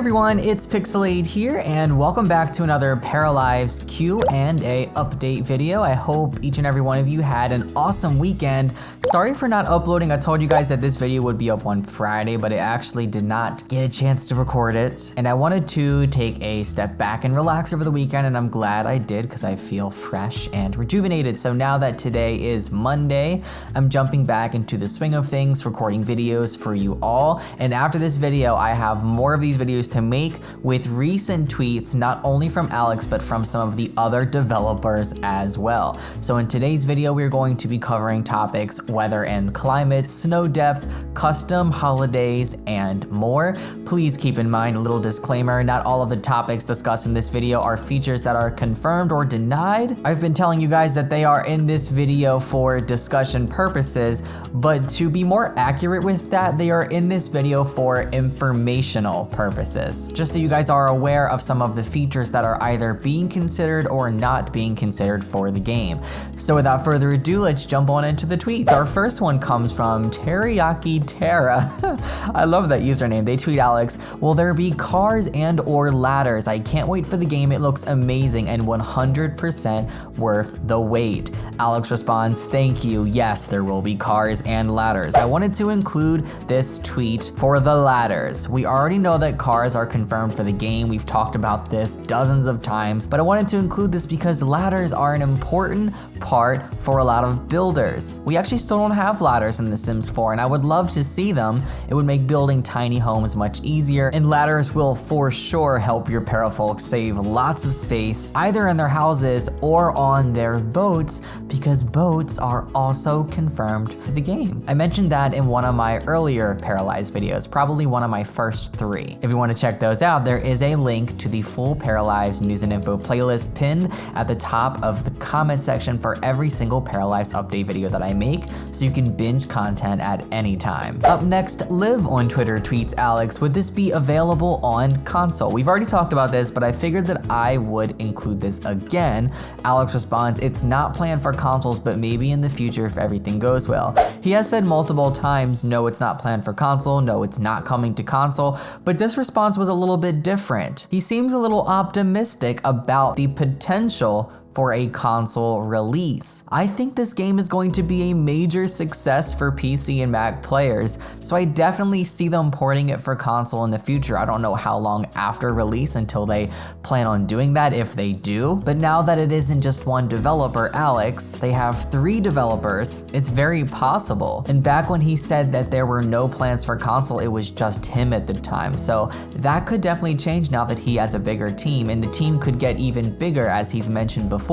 everyone, it's Pixelade here, and welcome back to another Paralives Q&A update video. I hope each and every one of you had an awesome weekend. Sorry for not uploading. I told you guys that this video would be up on Friday, but I actually did not get a chance to record it. And I wanted to take a step back and relax over the weekend, and I'm glad I did because I feel fresh and rejuvenated. So now that today is Monday, I'm jumping back into the swing of things, recording videos for you all. And after this video, I have more of these videos to make with recent tweets, not only from Alex, but from some of the other developers as well. So in today's video, we're going to be covering topics weather and climate, snow depth, custom holidays, and more. Please keep in mind a little disclaimer, not all of the topics discussed in this video are features that are confirmed or denied. I've been telling you guys that they are in this video for discussion purposes, but to be more accurate with that, they are in this video for informational purposes. Just so you guys are aware of some of the features that are either being considered or not being considered for the game. So without further ado, let's jump on into the tweets. Our first one comes from Teriyaki Terra. I love that username. They tweet Alex, will there be cars and or ladders? I can't wait for the game. It looks amazing and 100% worth the wait. Alex responds, thank you. Yes, there will be cars and ladders. I wanted to include this tweet for the ladders. We already know that cars are confirmed for the game. We've talked about this dozens of times, but I wanted to include this because ladders are an important part for a lot of builders. We actually still don't have ladders in The Sims 4, and I would love to see them. It would make building tiny homes much easier, and ladders will for sure help your parafolk save lots of space, either in their houses or on their boats, because boats are also confirmed for the game. I mentioned that in one of my earlier Paralives videos, probably one of my first 3. If you want to check those out, there is a link to the full Paralives news and info playlist pinned at the top of the comment section for every single Paralives update video that I make, so you can binge content at any time. Up next, Liv on Twitter tweets Alex, would this be available on console? We've already talked about this, but I figured that I would include this again. Alex responds, it's not planned for consoles, but maybe in the future if everything goes well. He has said multiple times, no, it's not planned for console, no, it's not coming to console, but this response was a little bit different. He seems a little optimistic about the potential for a console release. I think this game is going to be a major success for PC and Mac players, so I definitely see them porting it for console in the future. I don't know how long after release until they plan on doing that, if they do, but now that it isn't just one developer, Alex, they have 3 developers, it's very possible. And back when he said that there were no plans for console, it was just him at the time, so that could definitely change now that he has a bigger team, and the team could get even bigger, as he's mentioned before.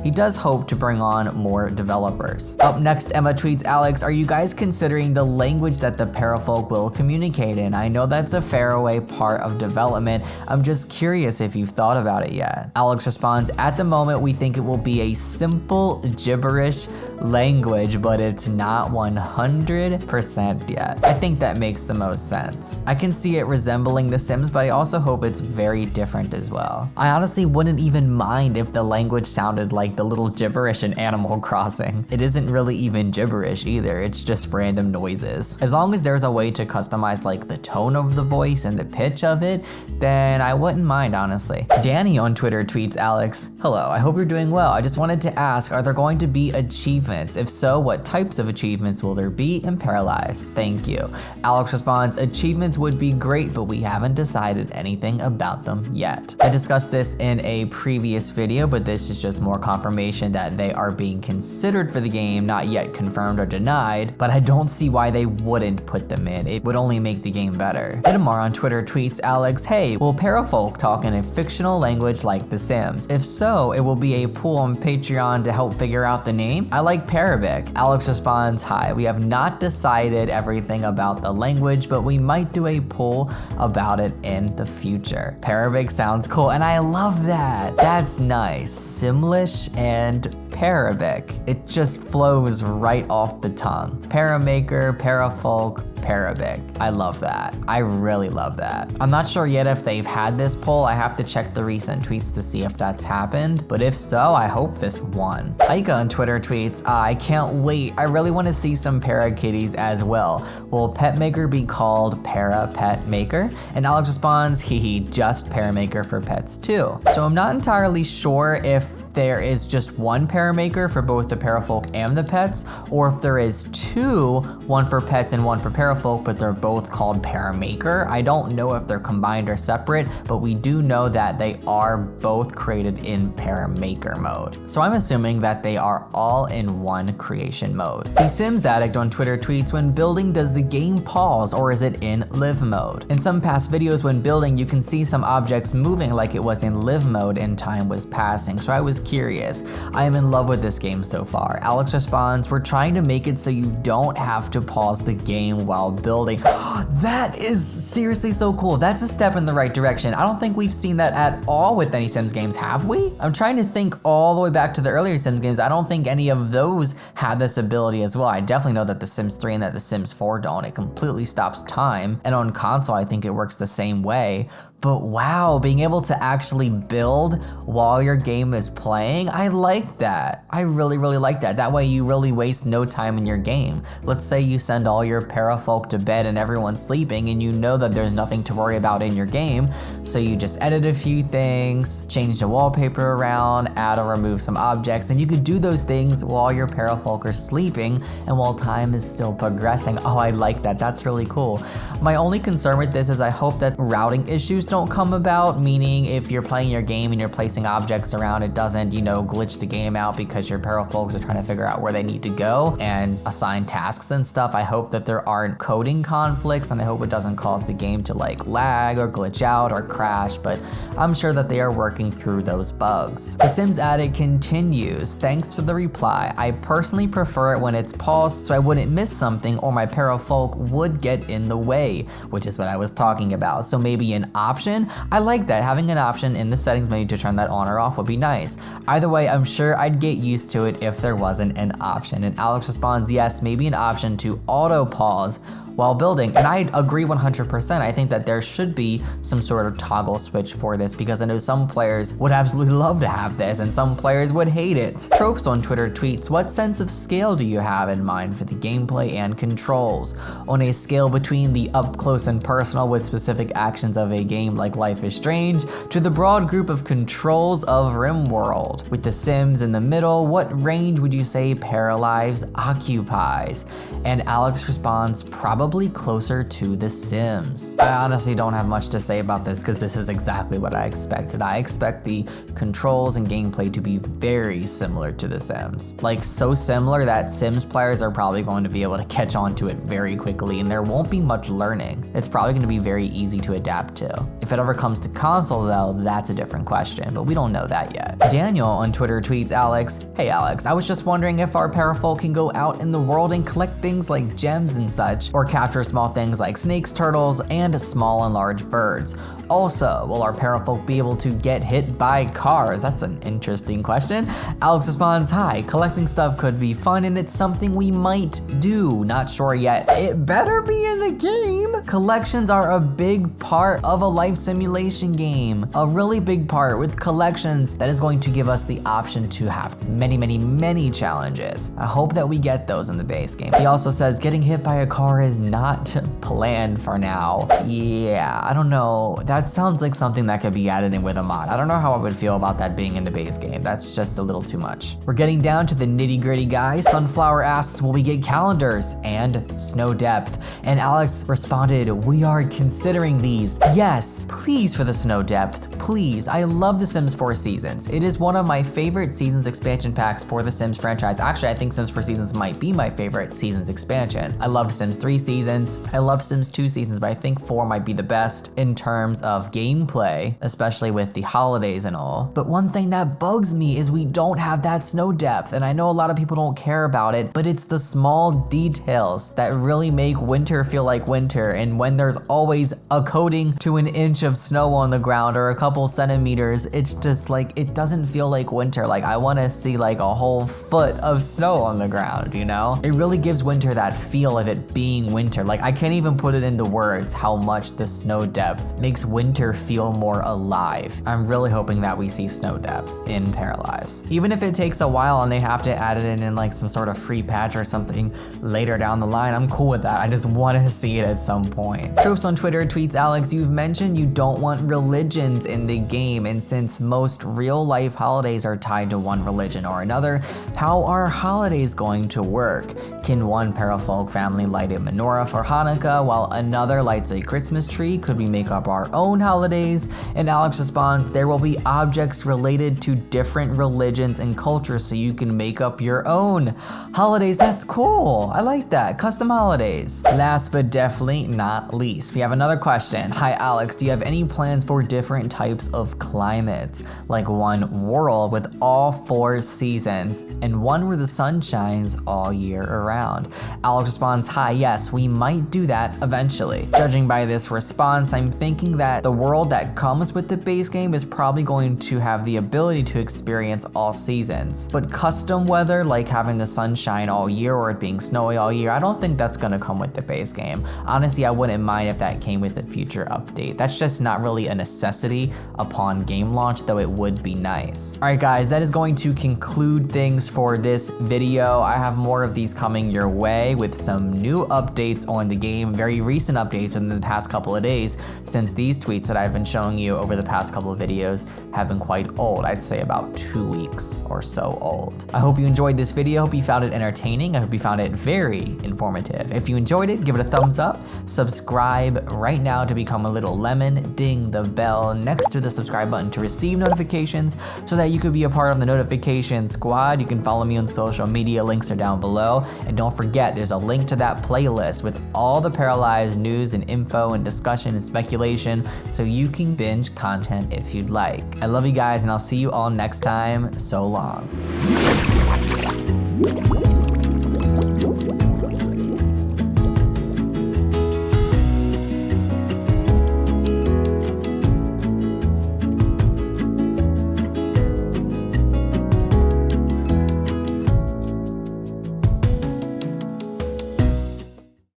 He does hope to bring on more developers. Up next, Emma tweets Alex, are you guys considering the language that the parafolk will communicate in? I know that's a faraway part of development. I'm just curious if you've thought about it yet. Alex responds, at the moment we think it will be a simple gibberish language, but it's not 100% yet. I think that makes the most sense. I can see it resembling The Sims, but I also hope it's very different as well. I honestly wouldn't even mind if the language sounded like the little gibberish in Animal Crossing. It isn't really even gibberish either, it's just random noises. As long as there's a way to customize like the tone of the voice and the pitch of it, then I wouldn't mind, honestly. Danny on Twitter tweets Alex, hello, I hope you're doing well. I just wanted to ask, are there going to be achievements? If so, what types of achievements will there be in Paralives? Thank you. Alex responds, achievements would be great, but we haven't decided anything about them yet. I discussed this in a previous video, but this is just more confirmation that they are being considered for the game, not yet confirmed or denied, but I don't see why they wouldn't put them in. It would only make the game better. Idamar on Twitter tweets Alex, hey, will parafolk talk in a fictional language like The Sims? If so, it will be a poll on Patreon to help figure out the name. I like Arabic. Alex responds, hi, we have not decided everything about the language, but we might do a poll about it in the future. Arabic sounds cool, and I love that. That's nice. Simlish and Arabic. It just flows right off the tongue. Paramaker, parafolk, Parabic. I love that. I really love that. I'm not sure yet if they've had this poll. I have to check the recent tweets to see if that's happened, but if so, I hope this won. Aika on Twitter tweets, I can't wait. I really want to see some para kitties as well. Will Petmaker be called Para Petmaker? And Alex responds, hee, just Paramaker for pets too. So I'm not entirely sure if there is just one Paramaker for both the Parafolk and the pets, or if there is two, one for pets and one for Parafolk, but they're both called Paramaker. I don't know if they're combined or separate, but we do know that they are both created in Paramaker mode. So I'm assuming that they are all in one creation mode. The Sims Addict on Twitter tweets, when building, does the game pause or is it in live mode? In some past videos when building, you can see some objects moving like it was in live mode and time was passing, so I was curious. I am in love with this game so far. Alex responds, we're trying to make it so you don't have to pause the game while building. That is seriously so cool. That's a step in the right direction. I don't think we've seen that at all with any Sims games, have we? I'm trying to think all the way back to the earlier Sims games. I don't think any of those had this ability as well. I definitely know that the Sims 3 and that the Sims 4 don't. It completely stops time. And on console, I think it works the same way. But wow, being able to actually build while your game is playing, I like that. I really, really like that. That way you really waste no time in your game. Let's say you send all your Parafolk to bed and everyone's sleeping and you know that there's nothing to worry about in your game. So you just edit a few things, change the wallpaper around, add or remove some objects, and you could do those things while your Parafolk are sleeping and while time is still progressing. Oh, I like that. That's really cool. My only concern with this is I hope that routing issues don't come about, meaning if you're playing your game and you're placing objects around, it doesn't, glitch the game out because your Parafolks are trying to figure out where they need to go and assign tasks and stuff. I hope that there aren't coding conflicts, and I hope it doesn't cause the game to lag or glitch out or crash, but I'm sure that they are working through those bugs. The Sims Addict continues, thanks for the reply. I personally prefer it when it's paused so I wouldn't miss something or my Parafolk would get in the way, which is what I was talking about. So maybe an option. I like that. Having an option in the settings menu to turn that on or off would be nice. Either way, I'm sure I'd get used to it if there wasn't an option. And Alex responds, yes, maybe an option to auto pause while building. And I agree 100%. I think that there should be some sort of toggle switch for this because I know some players would absolutely love to have this and some players would hate it. Tropes on Twitter tweets, what sense of scale do you have in mind for the gameplay and controls? On a scale between the up close and personal with specific actions of a game like Life is Strange to the broad group of controls of RimWorld. With the Sims in the middle, what range would you say Paralives occupies? And Alex responds, probably closer to The Sims. I honestly don't have much to say about this because this is exactly what I expected. I expect the controls and gameplay to be very similar to The Sims. So similar that Sims players are probably going to be able to catch on to it very quickly and there won't be much learning. It's probably going to be very easy to adapt to. If it ever comes to console though, that's a different question, but we don't know that yet. Daniel on Twitter tweets, Alex, hey Alex, I was just wondering if our Parafolk can go out in the world and collect things like gems and such, or capture small things like snakes, turtles, and small and large birds. Also, will our Parafolk be able to get hit by cars? That's an interesting question. Alex responds, hi, collecting stuff could be fun and it's something we might do. Not sure yet. It better be in the game. Collections are a big part of a life simulation game. A really big part. With collections, that is going to give us the option to have many, many, many challenges. I hope that we get those in the base game. He also says getting hit by a car is not planned for now. Yeah, I don't know. That sounds like something that could be added in with a mod. I don't know how I would feel about that being in the base game. That's just a little too much. We're getting down to the nitty gritty, guys. Sunflower asks, will we get calendars and snow depth? And Alex responded, we are considering these. Yes, please for the snow depth, please. I love The Sims 4 Seasons. It is one of my favorite Seasons expansion packs for the Sims franchise. Actually, I think Sims 4 Seasons might be my favorite Seasons expansion. I loved Sims 3 Seasons. I loved Sims 2 Seasons, but I think 4 might be the best in terms of gameplay, especially with the holidays and all. But one thing that bugs me is we don't have that snow depth, and I know a lot of people don't care about it, but it's the small details that really make winter feel like winter. And when there's always a coating to an inch of snow on the ground or a couple centimeters, it's just it doesn't feel like winter. I want to see a whole foot of snow on the ground, It really gives winter that feel of it being winter winter. Like, I can't even put it into words how much the snow depth makes winter feel more alive. I'm really hoping that we see snow depth in Paralives. Even if it takes a while and they have to add it in like some sort of free patch or something later down the line, I'm cool with that. I just want to see it at some point. Tropes on Twitter tweets, Alex, you've mentioned you don't want religions in the game, and since most real life holidays are tied to one religion or another, how are holidays going to work? Can one Parafolk family light a menorah for Hanukkah while another lights a Christmas tree? Could we make up our own holidays? And Alex responds, there will be objects related to different religions and cultures so you can make up your own holidays. That's cool. I like that. Custom holidays. Last but definitely not least, we have another question. Hi Alex, do you have any plans for different types of climates? Like one world with all 4 seasons and one where the sun shines all year around? Alex responds, hi, yes, we might do that eventually. Judging by this response, I'm thinking that the world that comes with the base game is probably going to have the ability to experience all seasons. But custom weather, like having the sun shine all year or it being snowy all year, I don't think that's gonna come with the base game. Honestly, I wouldn't mind if that came with a future update. That's just not really a necessity upon game launch, though it would be nice. All right guys, that is going to conclude things for this video. I have more of these coming your way with some new updates on the game, very recent updates within the past couple of days, since these tweets that I've been showing you over the past couple of videos have been quite old. I'd say about 2 weeks or so old. I hope you enjoyed this video. I hope you found it entertaining. I hope you found it very informative. If you enjoyed it, give it a thumbs up. Subscribe right now to become a little lemon. Ding the bell next to the subscribe button to receive notifications so that you could be a part of the notification squad. You can follow me on social media. Links are down below. And don't forget, there's a link to that playlist with all the Paralives news and info and discussion and speculation so you can binge content if you'd like. I love you guys and I'll see you all next time. So long.